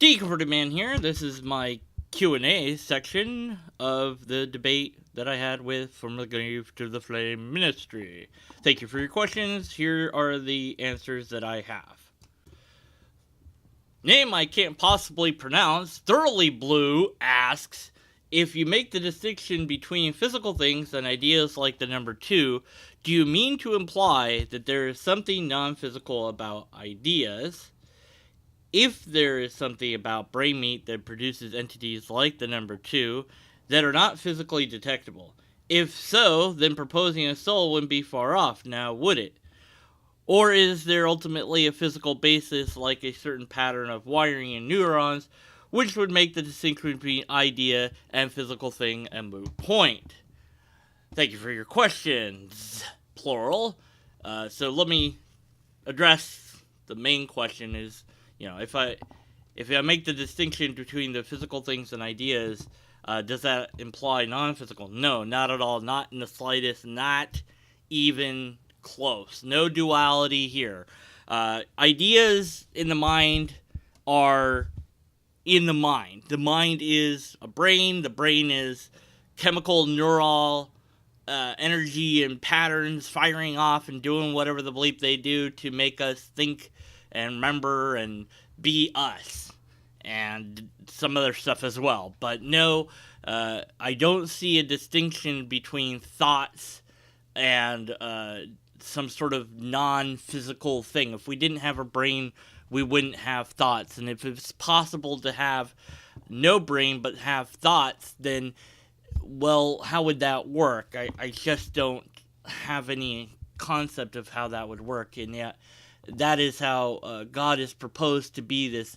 Deconverted Man here. This is my Q&A section of the debate that I had with From the Grave to the Flame Ministry. Thank you for your questions. Here are the answers that I have. Name I can't possibly pronounce, Thoroughly Blue asks, if you make the distinction between physical things and ideas like the number 2, do you mean to imply that there is something non-physical about ideas? If there is something about brain meat that produces entities like the number 2 that are not physically detectable. If so, then proposing a soul wouldn't be far off, now would it? Or is there ultimately a physical basis like a certain pattern of wiring in neurons, which would make the distinction between idea and physical thing a moot point? Thank you for your questions, plural. So let me address the main question is, if I make the distinction between the physical things and ideas, does that imply non-physical? No, not at all. Not in the slightest. Not even close. No duality here. Ideas in the mind are in the mind. The mind is a brain. The brain is chemical, neural energy and patterns firing off and doing whatever the bleep they do to make us think and remember and be us, and some other stuff as well. But no, I don't see a distinction between thoughts and some sort of non-physical thing. If we didn't have a brain, we wouldn't have thoughts. And if it's possible to have no brain but have thoughts, then, well, how would that work? I just don't have any concept of how that would work. And yet, that is how God is proposed to be this,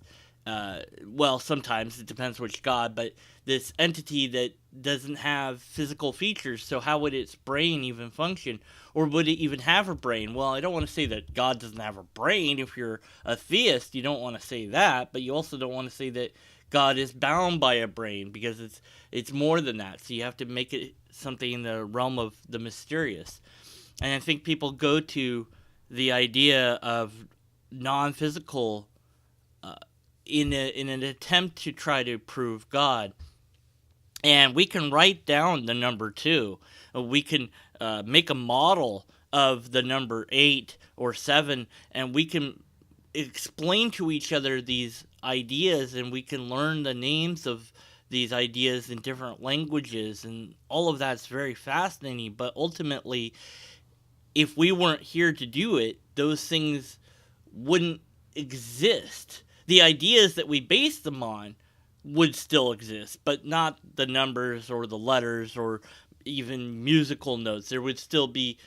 well, sometimes it depends which God, but this entity that doesn't have physical features. So how would its brain even function? Or would it even have a brain? Well, I don't want to say that God doesn't have a brain. If you're a theist, you don't want to say that, but you also don't want to say that God is bound by a brain, because it's more than that. So you have to make it something in the realm of the mysterious. And I think people go to the idea of non-physical in an attempt to try to prove God. And we can write down the number 2. We can make a model of the number 8 or 7, and we can explain to each other these ideas, and we can learn the names of these ideas in different languages, and all of that's very fascinating. But ultimately, if we weren't here to do it, those things wouldn't exist. The ideas that we base them on would still exist, but not the numbers or the letters or even musical notes. There would still be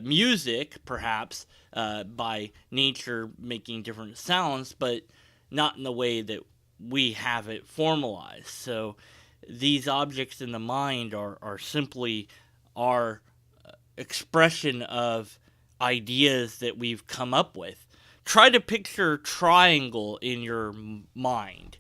music, perhaps, by nature making different sounds, but not in the way that we have it formalized. So these objects in the mind are simply our expression of ideas that we've come up with. Try to picture triangle in your mind,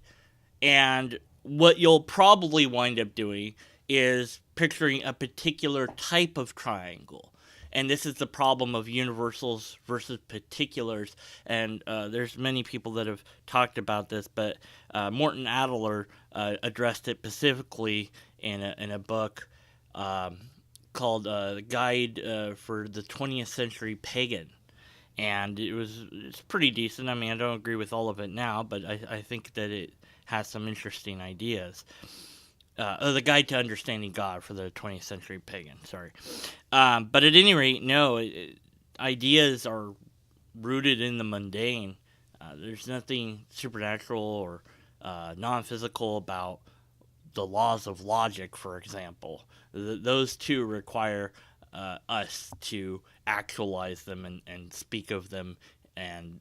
and what you'll probably wind up doing is picturing a particular type of triangle. And this is the problem of universals versus particulars. And there's many people that have talked about this, but Mortimer Adler addressed it specifically in a book called The Guide for the 20th Century Pagan. And it's pretty decent. I mean, I don't agree with all of it now, but I think that it has some interesting ideas. The Guide to Understanding God for the 20th Century Pagan, sorry. But at any rate, no, ideas are rooted in the mundane. There's nothing supernatural or non-physical about the laws of logic, for example. Those two require us to actualize them and speak of them and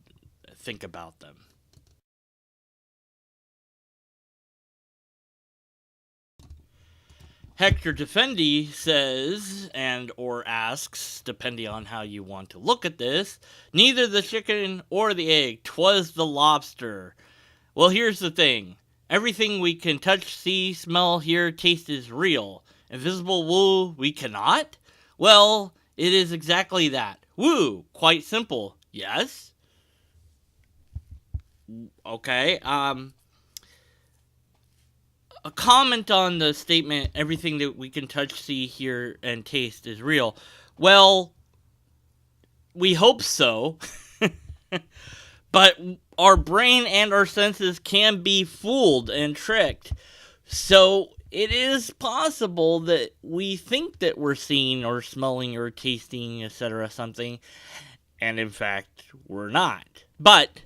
think about them. Hector Defendi says, and or asks, depending on how you want to look at this, neither the chicken or the egg, 'twas the lobster. Well, here's the thing. Everything we can touch, see, smell, hear, taste is real. Invisible woo, we cannot? Well, it is exactly that. Woo, quite simple. Yes? Okay, a comment on the statement, everything that we can touch, see, hear, and taste is real. Well, we hope so. But our brain and our senses can be fooled and tricked. So it is possible that we think that we're seeing or smelling or tasting, etc., something, and in fact, we're not. But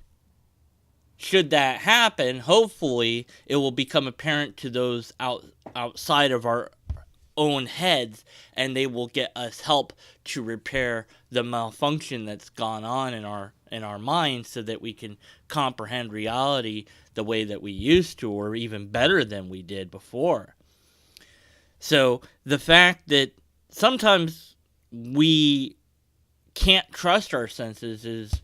should that happen, hopefully it will become apparent to those outside of our own heads, and they will get us help to repair the malfunction that's gone on in our minds, so that we can comprehend reality the way that we used to, or even better than we did before. So the fact that sometimes we can't trust our senses is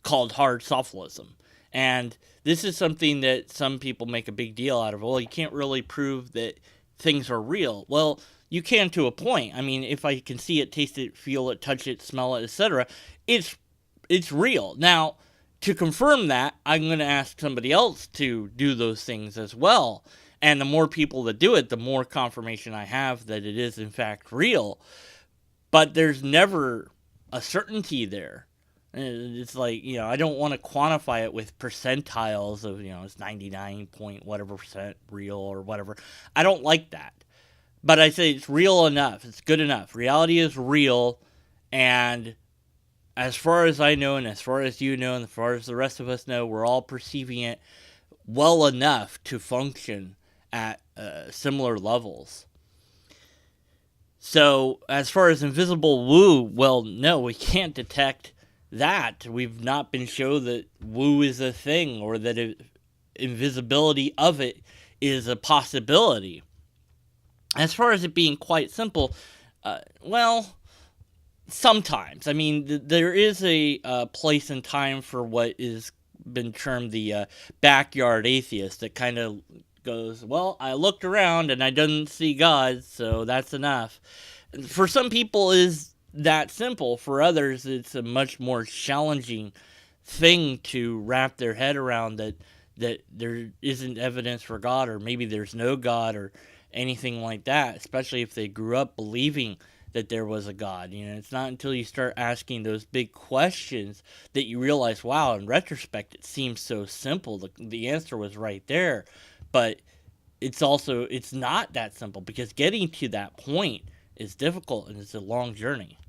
called hard sophilism. And this is something that some people make a big deal out of. Well, you can't really prove that things are real. Well, you can to a point. I mean, if I can see it, taste it, feel it, touch it, smell it, etc., it's real. Now, to confirm that, I'm going to ask somebody else to do those things as well. And the more people that do it, the more confirmation I have that it is in fact real. But there's never a certainty there. It's like, I don't want to quantify it with percentiles of, it's 99 point whatever percent real or whatever. I don't like that. But I say it's real enough. It's good enough. Reality is real. And as far as I know, and as far as you know, and as far as the rest of us know, we're all perceiving it well enough to function at similar levels. So, as far as invisible woo, well, no, we can't detect that. We've not been shown that woo is a thing, or that invisibility of it is a possibility. As far as it being quite simple, well, sometimes. I mean, there is a place and time for what is been termed the backyard atheist that kind of goes, well, I looked around and I didn't see God, so that's enough. For some people, is that simple. For others, it's a much more challenging thing to wrap their head around, that there isn't evidence for God, or maybe there's no God, or anything like that, especially if they grew up believing that there was a God. It's not until you start asking those big questions that you realize, wow, in retrospect, it seems so simple. The answer was right there. But it's not that simple, because getting to that point is difficult, and it's a long journey.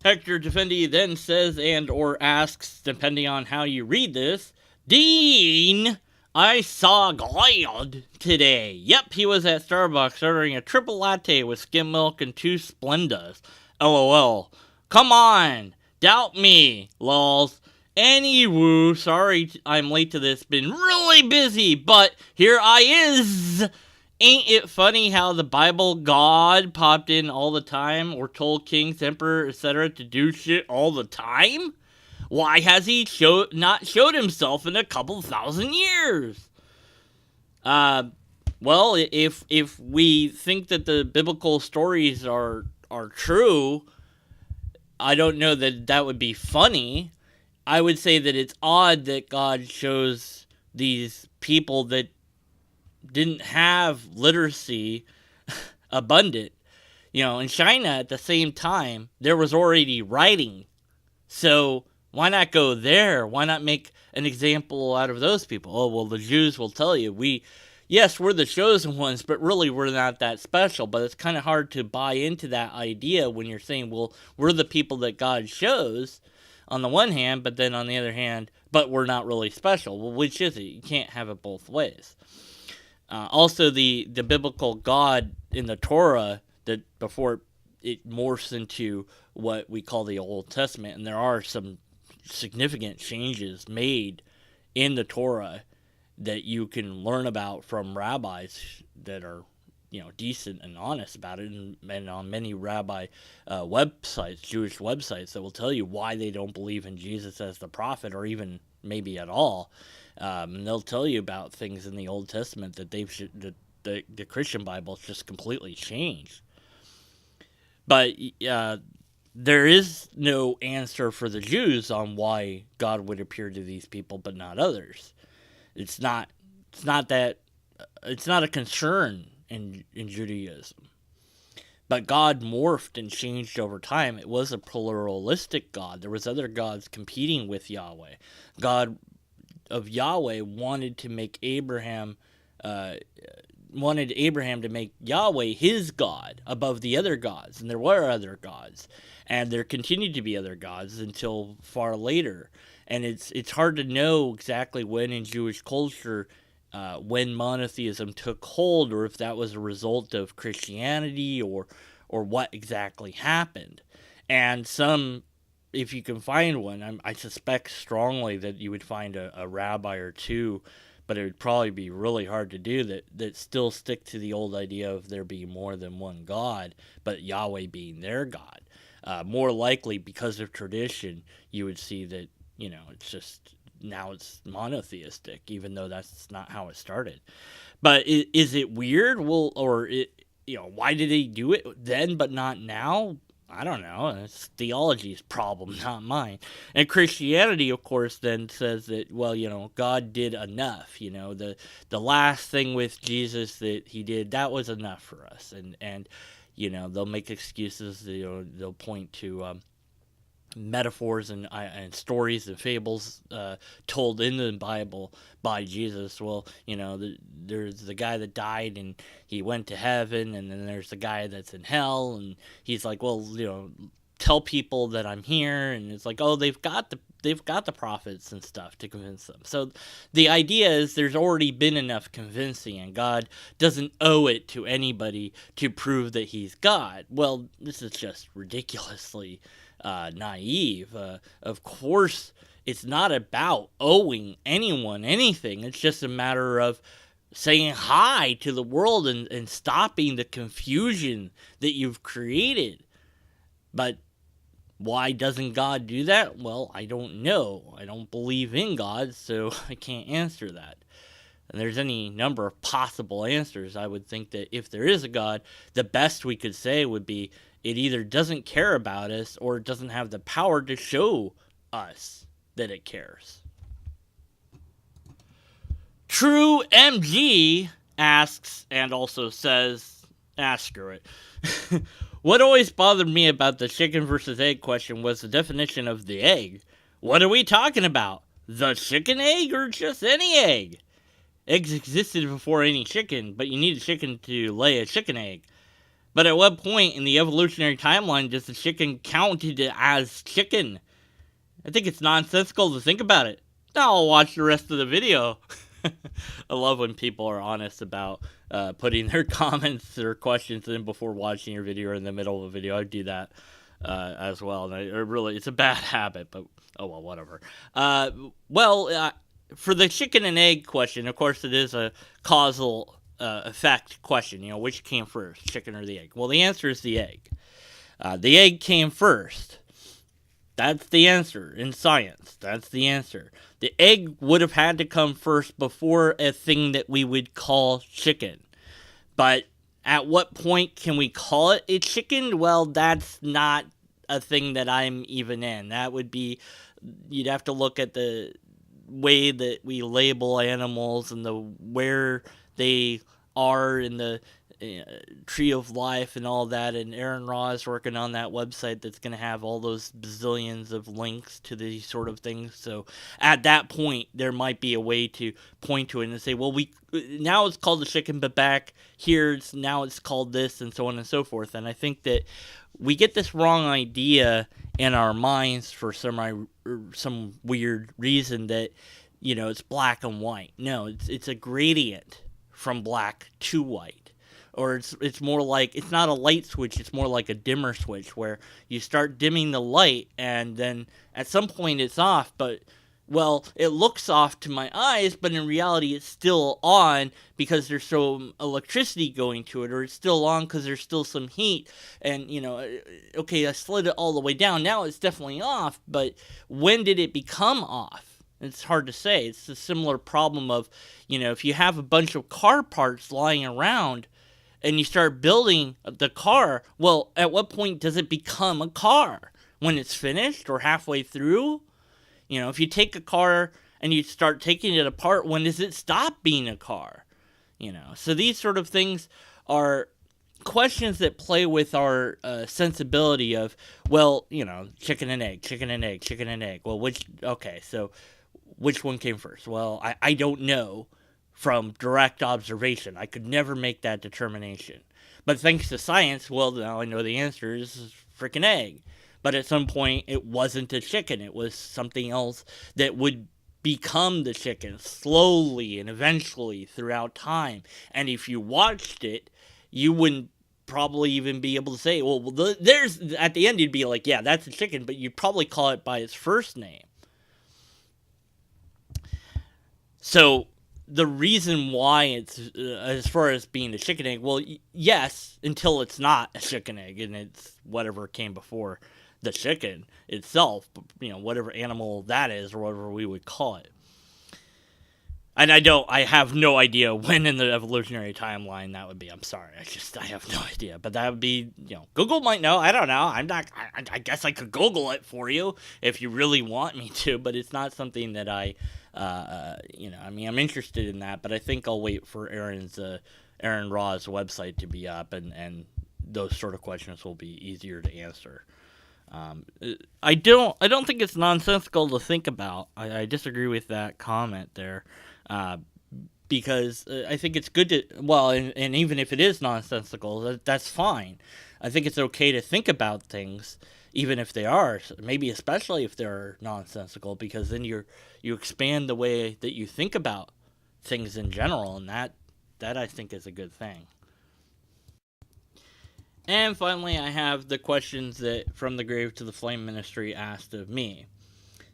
Hector Defendi then says and or asks, depending on how you read this, Dean, I saw God today. Yep, he was at Starbucks ordering a triple latte with skim milk and 2 Splendas. LOL. Come on. Doubt me. Lols. Anywho, sorry I'm late to this. Been really busy, but here I is. Ain't it funny how the Bible God popped in all the time, or told kings, emperor, etc. to do shit all the time? Why has he not showed himself in a couple thousand years? Well, if we think that the biblical stories are true, I don't know that would be funny. I would say that it's odd that God shows these people that didn't have literacy abundant. In China at the same time, there was already writing. So why not go there? Why not make an example out of those people? Oh, well, the Jews will tell you, yes, we're the chosen ones, but really we're not that special. But it's kind of hard to buy into that idea when you're saying, well, we're the people that God shows on the one hand, but then on the other hand, but we're not really special. Well, which is it? You can't have it both ways. Also, the biblical God in the Torah, that before it morphs into what we call the Old Testament, and there are some significant changes made in the Torah that you can learn about from rabbis that are decent and honest about it, and on many rabbi websites, Jewish websites, that will tell you why they don't believe in Jesus as the prophet, or even maybe at all. And they'll tell you about things in the Old Testament that the Christian Bible's just completely changed. But there is no answer for the Jews on why God would appear to these people but not others. It's not. It's not that. It's not a concern in Judaism. But God morphed and changed over time. It was a pluralistic God. There was other gods competing with Yahweh. God of Yahweh wanted to make wanted Abraham to make Yahweh his God above the other gods, and there were other gods, and there continued to be other gods until far later. And it's hard to know exactly when in Jewish culture when monotheism took hold, or if that was a result of Christianity, or what exactly happened. And some, if you can find one, I suspect strongly that you would find a rabbi or two, but it would probably be really hard to do, that still stick to the old idea of there being more than one God, but Yahweh being their God. More likely, because of tradition, you would see that, it's just, now it's monotheistic, even though that's not how it started. But is it weird? Well, or why did they do it then but not now? I don't know. It's theology's problem, not mine. And Christianity, of course, then says that, well, God did enough. The last thing with Jesus that he did, that was enough for us. And they'll make excuses. They'll point to metaphors and stories and fables told in the Bible by Jesus. Well, there's the guy that died and he went to heaven, and then there's the guy that's in hell, and he's like, well, tell people that I'm here, and it's like, oh, they've got the prophets and stuff to convince them. So the idea is there's already been enough convincing, and God doesn't owe it to anybody to prove that he's God. Well, this is just ridiculously naive. Of course, it's not about owing anyone anything. It's just a matter of saying hi to the world and stopping the confusion that you've created. But why doesn't God do that? Well, I don't know. I don't believe in God, so I can't answer that. And there's any number of possible answers. I would think that if there is a God, the best we could say would be it either doesn't care about us or it doesn't have the power to show us that it cares. True MG asks, and also says, screw it. What always bothered me about the chicken versus egg question was the definition of the egg. What are we talking about? The chicken egg or just any egg? Eggs existed before any chicken, but you need a chicken to lay a chicken egg. But at what point in the evolutionary timeline does the chicken counted as chicken? I think it's nonsensical to think about it. Now I'll watch the rest of the video. I love when people are honest about putting their comments or questions in before watching your video or in the middle of a video. I do that as well. And it's a bad habit, but oh well, whatever. For the chicken and egg question, of course, it is a causal effect question. Which came first, chicken or the egg? Well, the answer is the egg. The egg came first. That's the answer in science. That's the answer. The egg would have had to come first before a thing that we would call chicken. But at what point can we call it a chicken? Well, that's not a thing that I'm even in. That would be, you'd have to look at the way that we label animals and where they are in the tree of life and all that, and Aaron Raw is working on that website that's going to have all those bazillions of links to these sort of things. So at that point, there might be a way to point to it and say, well, now it's called the chicken, but back here, now it's called this, and so on and so forth. And I think that we get this wrong idea in our minds for some weird reason that, it's black and white. No, it's a gradient from black to white. Or it's more like, it's not a light switch, it's more like a dimmer switch, where you start dimming the light, and then at some point it's off, but, well, it looks off to my eyes, but in reality it's still on because there's some electricity going to it, or it's still on because there's still some heat, and, okay, I slid it all the way down, now it's definitely off, but when did it become off? It's hard to say. It's a similar problem of, if you have a bunch of car parts lying around, and you start building the car, well, at what point does it become a car? When it's finished or halfway through? If you take a car and you start taking it apart, when does it stop being a car? So these sort of things are questions that play with our sensibility of, well, chicken and egg, chicken and egg, chicken and egg. Well, so which one came first? Well, I don't know from direct observation. I could never make that determination. But thanks to science, well, now I know the answer is freaking egg. But at some point, it wasn't a chicken. It was something else that would become the chicken slowly and eventually throughout time. And if you watched it, you wouldn't probably even be able to say, well, there's, at the end, you'd be like, yeah, that's a chicken, but you'd probably call it by its first name. So the reason why it's, as far as being a chicken egg, well, yes, until it's not a chicken egg and it's whatever came before the chicken itself, whatever animal that is or whatever we would call it. And I have no idea when in the evolutionary timeline that would be. I'm sorry. I have no idea. But that would be, Google might know. I don't know. I guess I could Google it for you if you really want me to, but it's not something that I'm interested in that, but I think I'll wait for Aaron Raw's website to be up, and those sort of questions will be easier to answer. I don't think it's nonsensical to think about. I disagree with that comment there, because I think it's good to, well, and even if it is nonsensical, that's fine. I think it's okay to think about things, even if they are, maybe especially if they're nonsensical, because then you expand the way that you think about things in general, and that I think is a good thing. And finally, I have the questions that From the Grave to the Flame Ministry asked of me.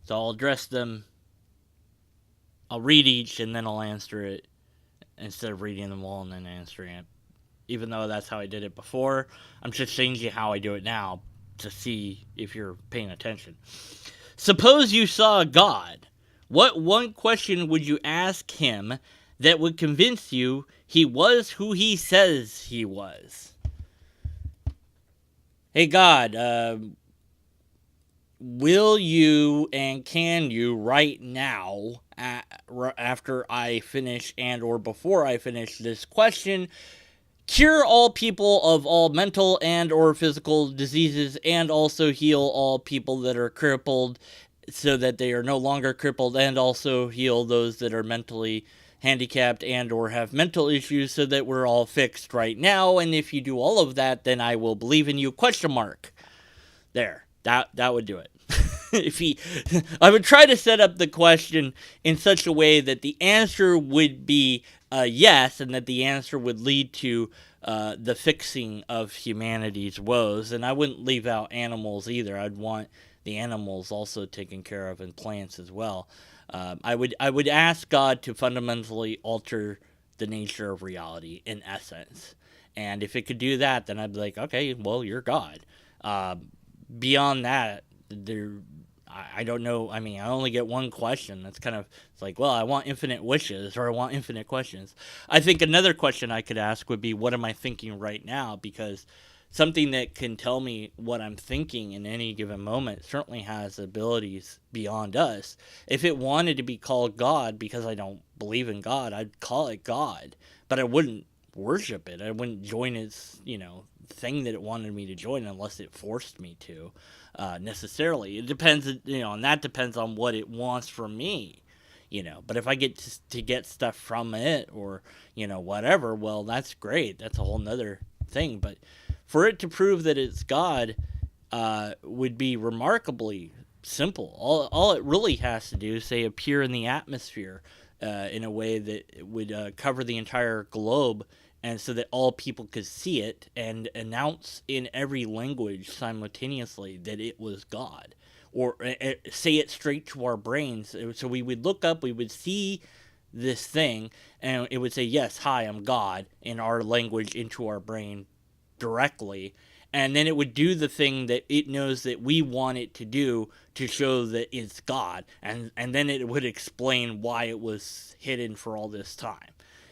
So I'll address them. I'll read each and then I'll answer it instead of reading them all and then answering it. Even though that's how I did it before, I'm just changing how I do it now to see if you're paying attention. Suppose you saw God. What one question would you ask him that would convince you he was who he says he was? Hey God, will you and can you right now, after I finish and or before I finish this question, cure all people of all mental and or physical diseases and also heal all people that are crippled so that they are no longer crippled, and also heal those that are mentally handicapped and or have mental issues so that we're all fixed right now, and if you do all of that, then I will believe in you, ? There. That would do it. I would try to set up the question in such a way that the answer would be yes, and that the answer would lead to the fixing of humanity's woes, and I wouldn't leave out animals either. I'd want the animals also taken care of, and plants as well. I would ask God to fundamentally alter the nature of reality in essence, and if it could do that, then I'd be like, okay, well, you're God. Beyond that, I don't know. I mean, I only get one question. That's kind of, it's like, well, I want infinite wishes, or I want infinite questions. I think another question I could ask would be, what am I thinking right now? Because something that can tell me what I'm thinking in any given moment certainly has abilities beyond us. If it wanted to be called God, because I don't believe in God, I'd call it God, but I wouldn't worship it. I wouldn't join its, thing that it wanted me to join unless it forced me to, necessarily. It depends, and that depends on what it wants from me, but if I get to get stuff from it, or, whatever, well, that's great. That's a whole nother thing. But for it to prove that it's God would be remarkably simple. All it really has to do is, say, appear in the atmosphere in a way that would cover the entire globe, and so that all people could see it and announce in every language simultaneously that it was God. Or say it straight to our brains. So we would look up, we would see this thing, and it would say, yes, hi, I'm God, in our language into our brain directly, and then it would do the thing that it knows that we want it to do to show that it's God, and then it would explain why it was hidden for all this time,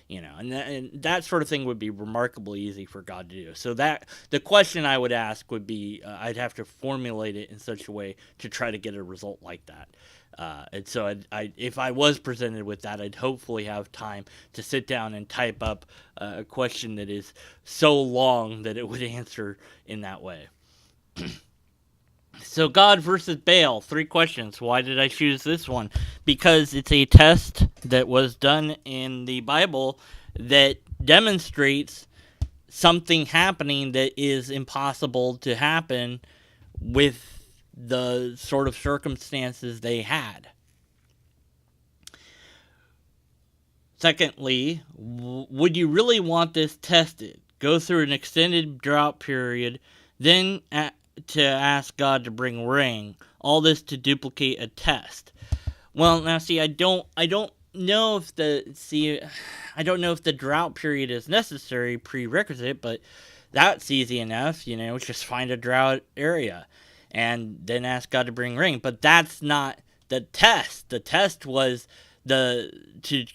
and that sort of thing would be remarkably easy for God to do. So that the question I would ask would be, I'd have to formulate it in such a way to try to get a result like that. And so if I was presented with that, I'd hopefully have time to sit down and type up a question that is so long that it would answer in that way. So God versus Baal, 3 questions. Why did I choose this one? Because it's a test that was done in the Bible that demonstrates something happening that is impossible to happen with the sort of circumstances they had. Secondly, would you really want this tested? Go through an extended drought period, then to ask God to bring rain. All this to duplicate a test. Well, now see, I don't know if I don't know if the drought period is necessary prerequisite, but that's easy enough. Just find a drought area, and then ask God to bring rain. But that's not the test. The test was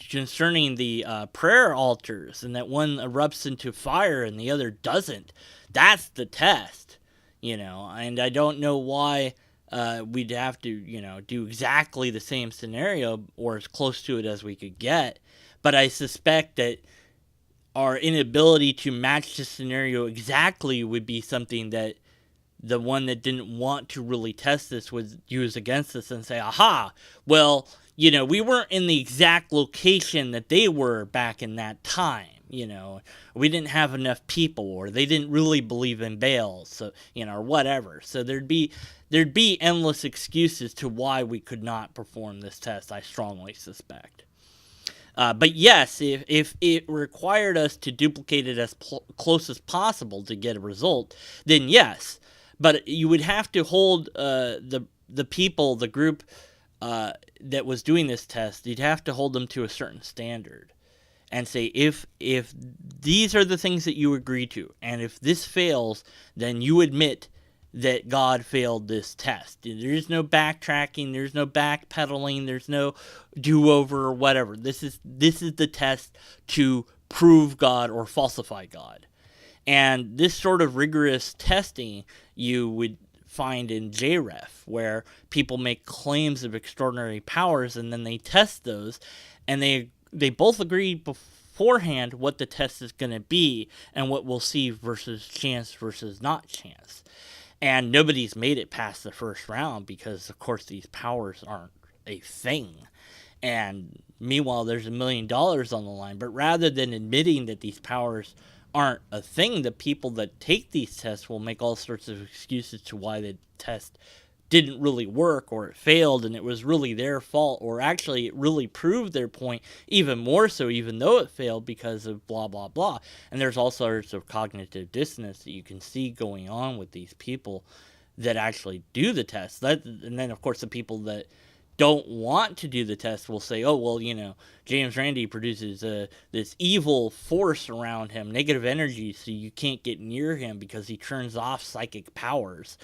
concerning the prayer altars, and that one erupts into fire and the other doesn't. That's the test, and I don't know why we'd have to, do exactly the same scenario or as close to it as we could get. But I suspect that our inability to match the scenario exactly would be something that the one that didn't want to really test this would use against us and say, aha, well, we weren't in the exact location that they were back in that time. We didn't have enough people, or they didn't really believe in Baal, so, or whatever. So there'd be endless excuses to why we could not perform this test, I strongly suspect. But yes, if it required us to duplicate it as close as possible to get a result, then yes. But you would have to hold the people, the group that was doing this test, you'd have to hold them to a certain standard. And say, if these are the things that you agree to, and if this fails, then you admit that God failed this test. There's no backtracking, there's no backpedaling, there's no do-over or whatever. This is the test to prove God or falsify God. And this sort of rigorous testing you would find in JREF, where people make claims of extraordinary powers and then they test those, and they both agree beforehand what the test is going to be and what we'll see versus chance versus not chance. And nobody's made it past the first round because, of course, these powers aren't a thing. And meanwhile, there's $1 million on the line. But rather than admitting that these powers aren't a thing, the people that take these tests will make all sorts of excuses to why the test didn't really work, or it failed and it was really their fault, or actually it really proved their point even more so, even though it failed, because of blah blah blah. And there's all sorts of cognitive dissonance that you can see going on with these people that actually do the test. And then of course the people that don't want to do the test will say, oh, well, James Randi produces this evil force around him, negative energy, so you can't get near him because he turns off psychic powers.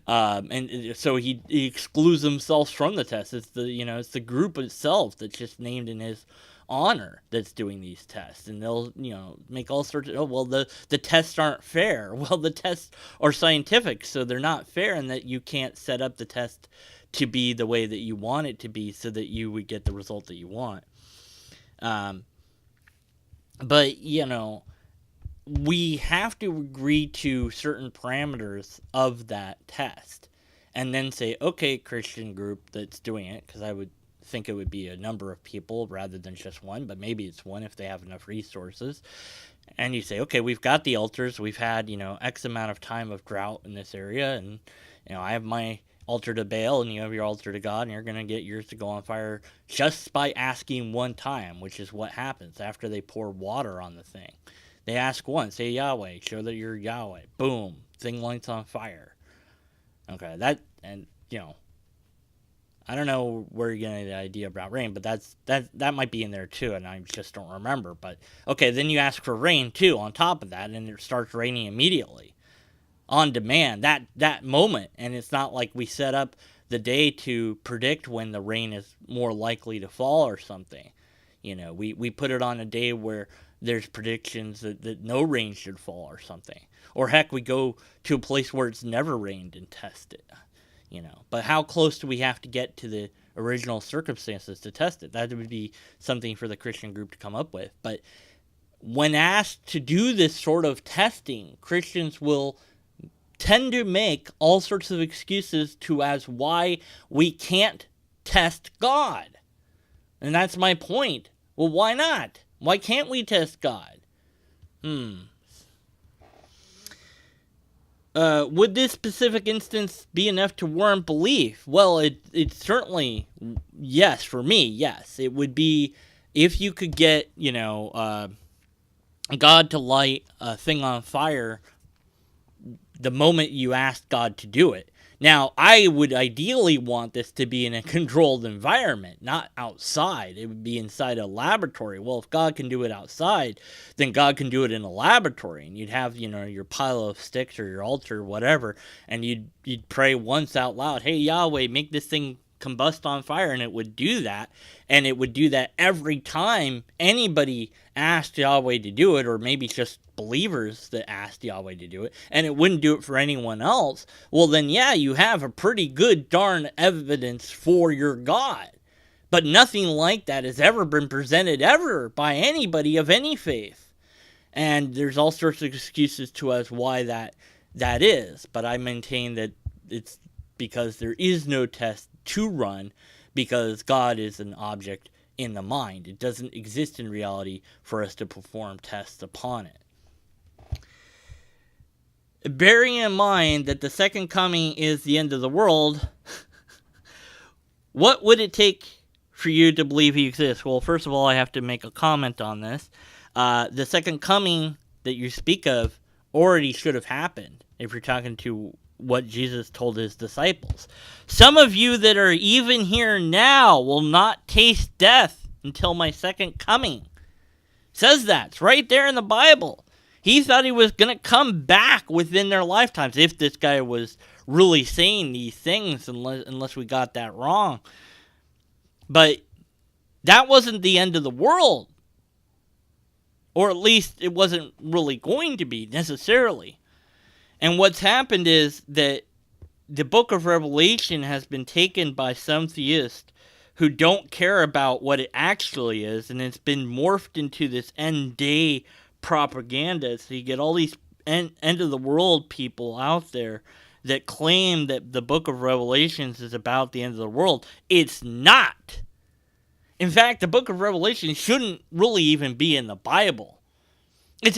And so he excludes himself from the test. It's the group itself that's just named in his honor that's doing these tests, and they'll make all sorts of, oh, well, the tests aren't fair. Well, the tests are scientific, so they're not fair, and that you can't set up the test to be the way that you want it to be so that you would get the result that you want. But, we have to agree to certain parameters of that test and then say, okay, Christian group that's doing it, because I would think it would be a number of people rather than just one, but maybe it's one if they have enough resources. And you say, okay, we've got the altars, we've had, X amount of time of drought in this area, and, I have my altar to Baal, and you have your altar to God, and you're going to get yours to go on fire just by asking one time, which is what happens after they pour water on the thing. They ask once, say Yahweh, show that you're Yahweh. Boom, thing lights on fire. Okay, I don't know where you're getting the idea about rain, but that might be in there too, and I just don't remember. But okay, then you ask for rain too on top of that, and it starts raining immediately. On demand, that moment. And it's not like we set up the day to predict when the rain is more likely to fall or something. We put it on a day where there's predictions that no rain should fall or something. Or heck, we go to a place where it's never rained and test it. But how close do we have to get to the original circumstances to test it? That would be something for the Christian group to come up with. But when asked to do this sort of testing, Christians will tend to make all sorts of excuses as why we can't test God. And that's my point. Well, why not? Why can't we test God? Would this specific instance be enough to warrant belief? Well, it certainly, yes, for me, yes. It would be if you could get, God to light a thing on fire the moment you asked God to do it. Now, I would ideally want this to be in a controlled environment, not outside. It would be inside a laboratory. Well, if God can do it outside, then God can do it in a laboratory. And you'd have, your pile of sticks or your altar or whatever, and you'd pray once out loud, hey, Yahweh, make this thing combust on fire, and it would do that. And it would do that every time anybody asked Yahweh to do it, or maybe just believers that asked Yahweh to do it, and it wouldn't do it for anyone else. Well, then, yeah, you have a pretty good darn evidence for your God. But nothing like that has ever been presented ever by anybody of any faith. And there's all sorts of excuses to us why that is. But I maintain that it's because there is no test to run, because God is an object in the mind. It doesn't exist in reality for us to perform tests upon it. Bearing in mind that the second coming is the end of the world, what would it take for you to believe he exists? Well, first of all, I have to make a comment on this. The second coming that you speak of already should have happened, if you're talking to what Jesus told his disciples. Some of you that are even here now will not taste death until my second coming. It says that. It's right there in the Bible. He thought he was going to come back within their lifetimes, if this guy was really saying these things, unless we got that wrong. But that wasn't the end of the world. Or at least it wasn't really going to be, necessarily. And what's happened is that the book of Revelation has been taken by some theists who don't care about what it actually is, and it's been morphed into this end day propaganda. So you get all these end of the world people out there that claim that the book of Revelations is about the end of the world. It's not. In fact, the book of Revelation shouldn't really even be in the Bible. It's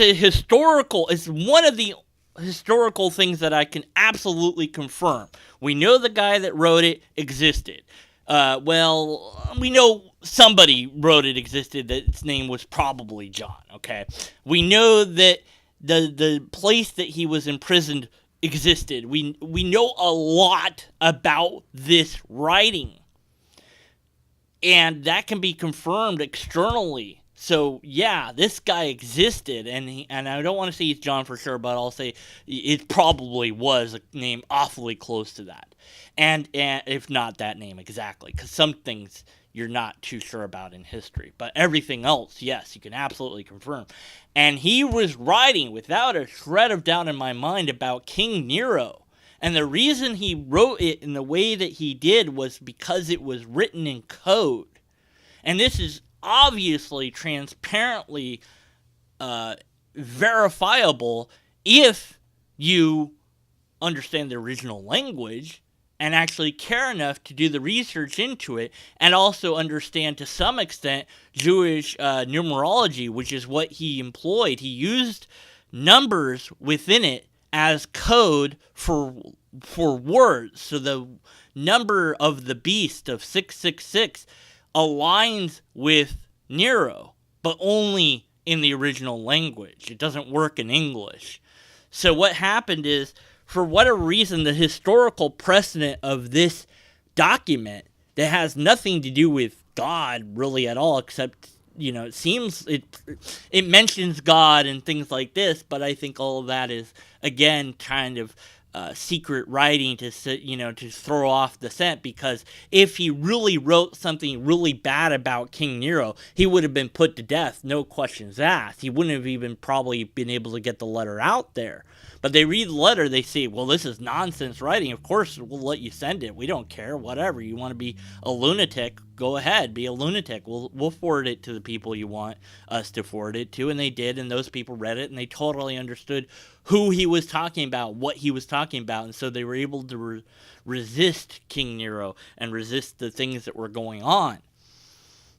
one of the historical things that I can absolutely confirm. We know the guy that wrote it existed. We know somebody wrote it existed, that its name was probably John, okay? We know that the place that he was imprisoned existed. We know a lot about this writing. And that can be confirmed externally. So, yeah, this guy existed, and I don't want to say he's John for sure, but I'll say it probably was a name awfully close to that. And if not that name exactly, because some things you're not too sure about in history. But everything else, yes, you can absolutely confirm. And he was writing, without a shred of doubt in my mind, about King Nero. And the reason he wrote it in the way that he did was because it was written in code. And this is obviously transparently verifiable if you understand the original language and actually care enough to do the research into it, and also understand to some extent Jewish numerology, which is what he employed. He used numbers within it as code for words. So the number of the beast of 666 aligns with Nero, but only in the original language. It doesn't work in English. So what happened is, for whatever reason, the historical precedent of this document that has nothing to do with God really at all, except, it seems it mentions God and things like this, but I think all of that is, again, kind of secret writing to to throw off the scent, because if he really wrote something really bad about King Nero, he would have been put to death, no questions asked. He wouldn't have even probably been able to get the letter out there. But they read the letter, they see, well, this is nonsense writing. Of course, we'll let you send it. We don't care. Whatever. You want to be a lunatic, go ahead, be a lunatic. We'll forward it to the people you want us to forward it to. And they did, and those people read it, and they totally understood who he was talking about, what he was talking about. And so they were able to resist King Nero and resist the things that were going on,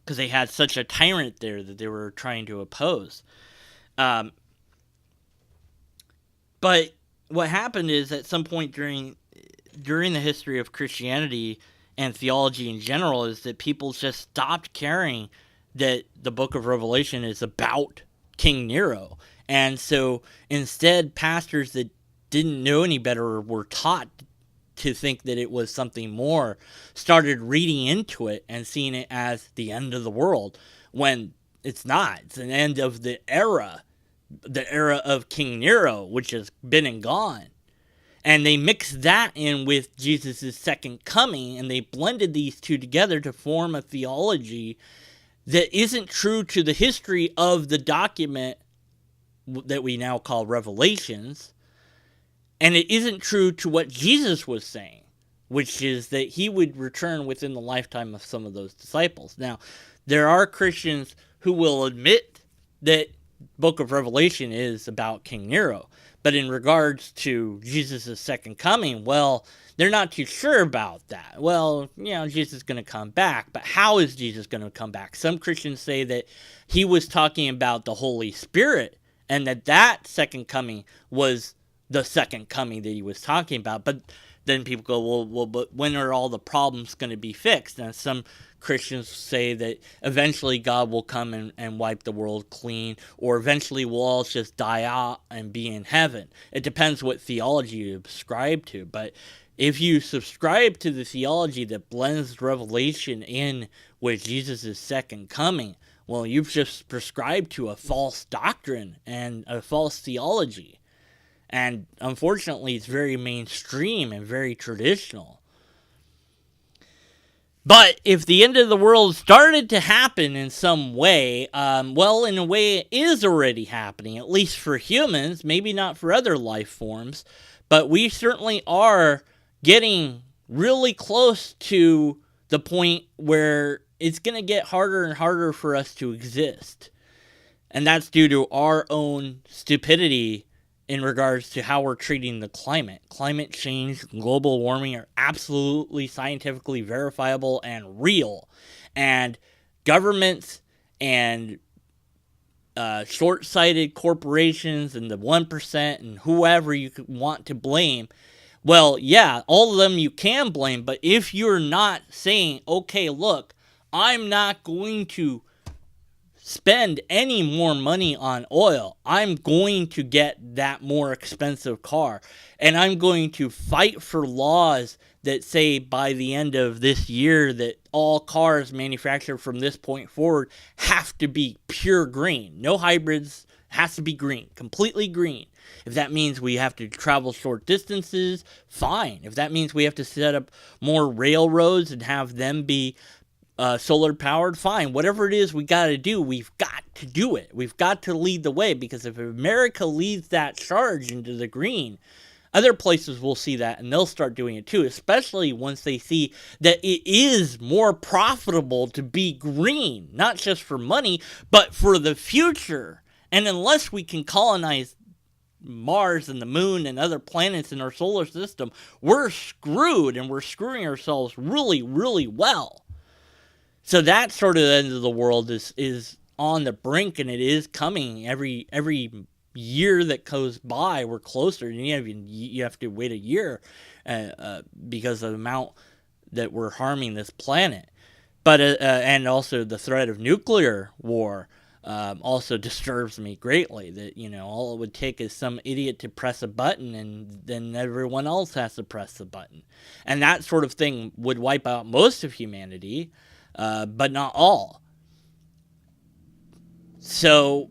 because they had such a tyrant there that they were trying to oppose. But what happened is, at some point during the history of Christianity and theology in general, is that people just stopped caring that the book of Revelation is about King Nero. And so instead, pastors that didn't know any better or were taught to think that it was something more started reading into it and seeing it as the end of the world, when it's not. It's an end of the era of King Nero, which has been and gone. And they mixed that in with Jesus' second coming, and they blended these two together to form a theology that isn't true to the history of the document that we now call Revelations, and it isn't true to what Jesus was saying, which is that he would return within the lifetime of some of those disciples. Now, there are Christians who will admit that book of Revelation is about King Nero, but in regards to Jesus' second coming, well, they're not too sure about that. Well, Jesus is going to come back, but how is Jesus going to come back? Some Christians say that he was talking about the Holy Spirit, and that second coming was the second coming that he was talking about. But then people go, well, but when are all the problems going to be fixed? And some Christians say that eventually God will come and wipe the world clean, or eventually we'll all just die out and be in heaven. It depends what theology you subscribe to. But if you subscribe to the theology that blends Revelation in with Jesus' second coming, well, you've just prescribed to a false doctrine and a false theology. And unfortunately, it's very mainstream and very traditional. But if the end of the world started to happen in some way, well, in a way it is already happening, at least for humans, maybe not for other life forms, but we certainly are getting really close to the point where it's going to get harder and harder for us to exist. And that's due to our own stupidity in regards to how we're treating the climate. Climate change, global warming are absolutely scientifically verifiable and real. And governments and short-sighted corporations and the 1% and whoever you want to blame, well, yeah, all of them you can blame. But if you're not saying, okay, look, I'm not going to spend any more money on oil, I'm going to get that more expensive car, and I'm going to fight for laws that say by the end of this year that all cars manufactured from this point forward have to be pure green. No hybrids, has to be green, completely green. If that means we have to travel short distances, fine. If that means we have to set up more railroads and have them be solar powered, fine. Whatever it is we got to do, we've got to do it. We've got to lead the way, because if America leads that charge into the green, other places will see that and they'll start doing it too, especially once they see that it is more profitable to be green, not just for money, but for the future. And unless we can colonize Mars and the moon and other planets in our solar system, we're screwed, and we're screwing ourselves really, really well. So that sort of end of the world is on the brink, and it is coming. Every year that goes by, we're closer. And you have to wait a year because of the amount that we're harming this planet. But and also the threat of nuclear war also disturbs me greatly. That all it would take is some idiot to press a button, and then everyone else has to press the button, and that sort of thing would wipe out most of humanity. But not all. So,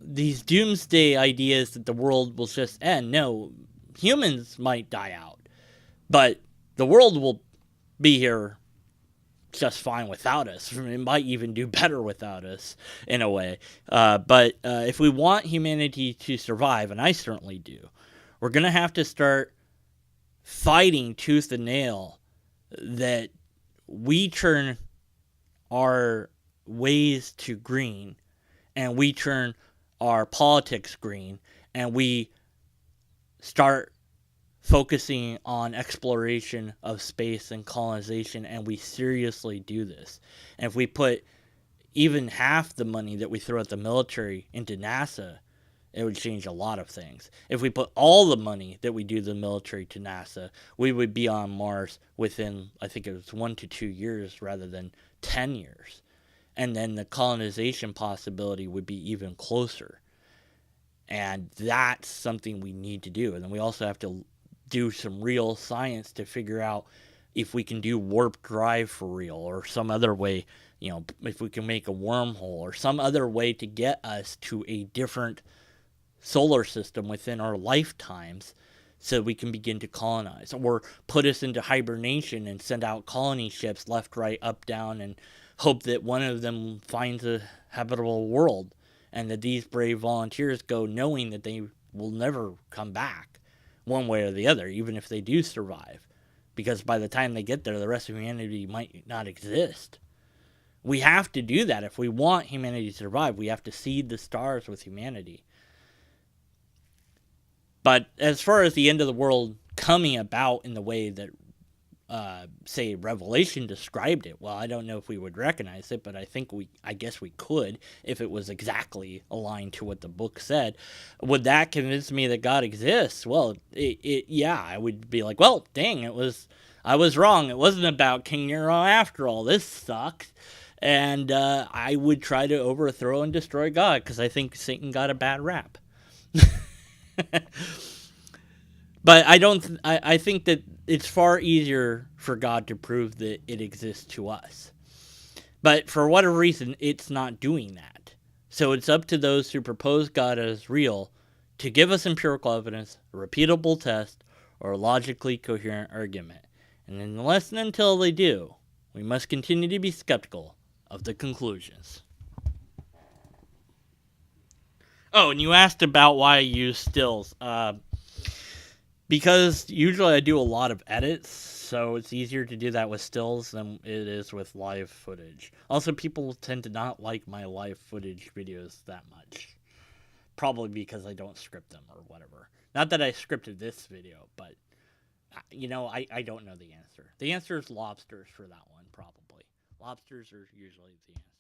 these doomsday ideas that the world will just end. No, Humans might die out, but the world will be here just fine without us. It might even do better without us in a way. But if we want humanity to survive, and I certainly do, we're going to have to start fighting tooth and nail that we turn our ways to green, and we turn our politics green, and we start focusing on exploration of space and colonization, and we seriously do this. And if we put even half the money that we throw at the military into NASA, it would change a lot of things. If we put all the money that we do the military to NASA, we would be on Mars within, I think it was 1 to 2 years rather than 10 years. And then the colonization possibility would be even closer. And that's something we need to do. And then we also have to do some real science to figure out if we can do warp drive for real, or some other way, if we can make a wormhole or some other way to get us to a different solar system within our lifetimes so we can begin to colonize, or put us into hibernation and send out colony ships left, right, up, down, and hope that one of them finds a habitable world, and that these brave volunteers go knowing that they will never come back one way or the other, even if they do survive, because by the time they get there, the rest of humanity might not exist. We have to do that. If we want humanity to survive, we have to seed the stars with humanity. But as far as the end of the world coming about in the way that, say, Revelation described it, well, I don't know if we would recognize it, but I guess we could if it was exactly aligned to what the book said. Would that convince me that God exists? Well, yeah, I would be like, well, dang, I was wrong. It wasn't about King Nero after all. This sucks. And I would try to overthrow and destroy God, because I think Satan got a bad rap. But I think that it's far easier for God to prove that it exists to us. But for whatever reason, it's not doing that. So it's up to those who propose God as real to give us empirical evidence, a repeatable test, or a logically coherent argument. And unless and until they do, we must continue to be skeptical of the conclusions. Oh, and you asked about why I use stills. Because usually I do a lot of edits, so it's easier to do that with stills than it is with live footage. Also, people tend to not like my live footage videos that much. Probably because I don't script them or whatever. Not that I scripted this video, but, I don't know the answer. The answer is lobsters for that one, probably. Lobsters are usually the answer.